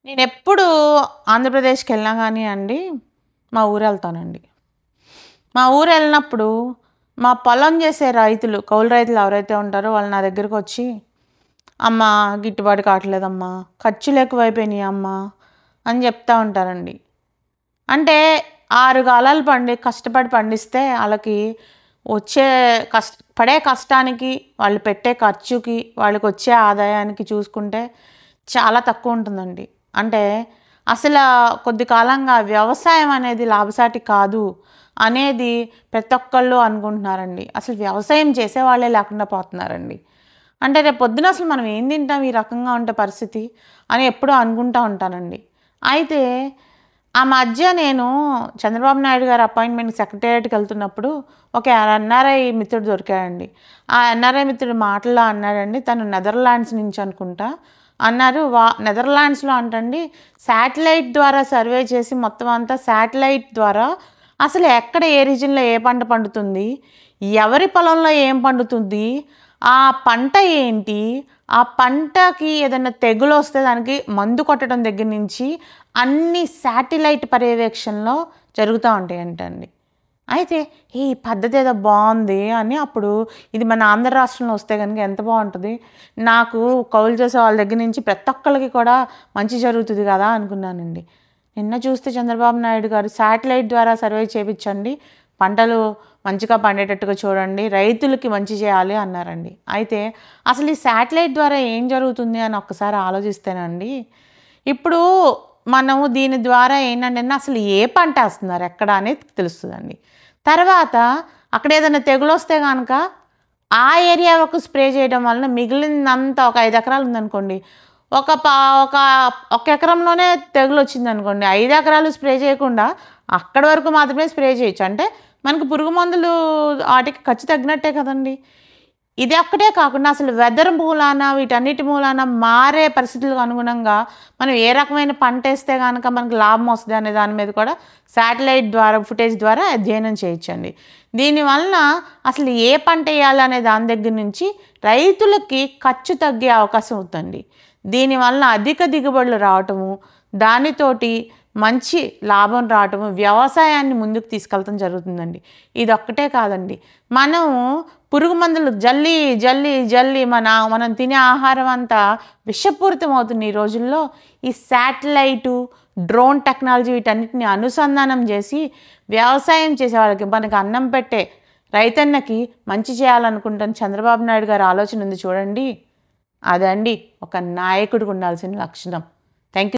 నేనెప్పుడు ఆంధ్రప్రదేశ్‌కెళ్ళినా గానియండి, మా ఊరెళ్తానండి. మా ఊరెళ్ళినప్పుడు మా పొలం చేసే రైతులు, కౌలు రైతులు ఎవరైతే ఉంటారో వాళ్ళు నా దగ్గరకొచ్చి, "అమ్మా గిట్టుబాటు కావట్లేదమ్మా, ఖర్చులెక్కువైపోయినియమ్మా" అని చెప్తా ఉంటారండి. అంటే 6 కాలాలు కష్టపడి పండిస్తే ఆళ్ళకి వచ్చే పడే కష్టానికి, వాళ్ళు పెట్టే ఖర్చుకి, వాళ్ళకొచ్చే ఆదాయానికి చూసుకుంటే చాలా తక్కువుంటుందండి. అంటే కొద్ది కాలంగా వ్యవసాయం అనేది లాభసాటి కాదు అనేది ప్రతి ఒక్కళ్ళు అనుకుంటున్నారండి. అసలు వ్యవసాయం చేసేవాళ్ళే లేకుండా పోతున్నారండి. అంటే రేపొద్దున అసలు మనం ఏం తింటాం ఈ రకంగా ఉంటే పరిస్థితి అని ఎప్పుడూ అనుకుంటా ఉంటానండి. అయితే ఆ మధ్య నేను చంద్రబాబు నాయుడు గారి అపాయింట్మెంట్ సెక్రటేరియట్‌కెళ్తున్నప్పుడు ఒక ఎన్ఆర్ఐ మిత్రుడు దొరికాడండి. ఆ ఎన్ఆర్ఐ మిత్రుడు మాటల్లో అన్నాడండి, తను నెదర్లాండ్స్ నుంచి అనుకుంటా. అన్నారు నెదర్లాండ్స్‌లో అంటండి శాటిలైట్ ద్వారా సర్వే చేసి మొత్తం అంతా శాటిలైట్ ద్వారా అసలు ఎక్కడ ఏ రీజియన్‌లో ఏ పంట పండుతుంది, ఎవరి పొలంలో ఏం పండుతుంది, ఆ పంట ఏంటి, ఆ పంటకి ఏదైనా తెగులొస్తే దానికి మందు కొట్టడం దగ్గర నుంచి అన్నీ శాటిలైట్ పర్యవేక్షణలో జరుగుతూ ఉంటాయంటండి. అయితే ఈ పద్ధతి ఏదో బాగుంది అని అప్పుడు ఇది మన ఆంధ్ర రాష్ట్రంలో వస్తే కనుక ఎంత బాగుంటుంది, నాకు కౌలు చేసే వాళ్ళ దగ్గర నుంచి ప్రతి ఒక్కళ్ళకి కూడా మంచి జరుగుతుంది కదా అనుకున్నానండి. నిన్న చూస్తే చంద్రబాబు నాయుడు గారు శాటిలైట్ ద్వారా సర్వే చేయించండి, పంటలు మంచిగా పండేటట్టుగా చూడండి, రైతులకి మంచి చేయాలి అన్నారండి. అయితే అసలు ఈ శాటిలైట్ ద్వారా ఏం జరుగుతుంది అని ఒక్కసారి ఆలోచిస్తేనండి, ఇప్పుడు మనము దీని ద్వారా ఏంటంటే అసలు ఏ పంట వేస్తున్నారు ఎక్కడ అనేది తెలుస్తుందండి. తర్వాత అక్కడ ఏదైనా తెగులొస్తే కనుక ఆ ఏరియా వరకు స్ప్రే చేయడం వలన మిగిలినంతా ఒక 5 ఎకరాలు ఉందనుకోండి, ఒక ఒక ఎకరంలోనే తెగులొచ్చిందనుకోండి, 5 ఎకరాలు స్ప్రే చేయకుండా అక్కడి వరకు మాత్రమే స్ప్రే చేయొచ్చు. అంటే మనకు పురుగు మందులు వాటికి ఖర్చు తగ్గినట్టే కదండి. ఇది ఒక్కటే కాకుండా అసలు వెదర్ మూలాన వీటన్నిటి మూలాన మారే పరిస్థితులకు అనుగుణంగా మనం ఏ రకమైన పంటేస్తే కనుక మనకు లాభం వస్తుంది అనే దాని మీద కూడా శాటిలైట్ ద్వారా ఫుటేజ్ ద్వారా అధ్యయనం చేయొచ్చండి. దీనివలన అసలు ఏ పంట వేయాలనే దాని దగ్గర నుంచి రైతులకి ఖర్చు తగ్గే అవకాశం అవుతుంది. దీనివలన అధిక దిగుబడులు రావటము, దానితోటి మంచి లాభం రావటము, వ్యవసాయాన్ని ముందుకు తీసుకెళ్ళటం జరుగుతుందండి. ఇదొక్కటే కాదండి, మనం పురుగు మందులు జల్లి జల్లి జల్లి మనం తినే ఆహారం అంతా విషపూరితం అవుతుంది ఈ రోజుల్లో. ఈ శాటిలైటు, డ్రోన్ టెక్నాలజీ వీటన్నిటిని అనుసంధానం చేసి వ్యవసాయం చేసే వాళ్ళకి, మనకి అన్నం పెట్టే రైతన్నకి మంచి చేయాలనుకుంటాను చంద్రబాబు నాయుడు గారి ఆలోచన ఉంది చూడండి. అదండి ఒక నాయకుడికి ఉండాల్సిన లక్షణం. Thank you.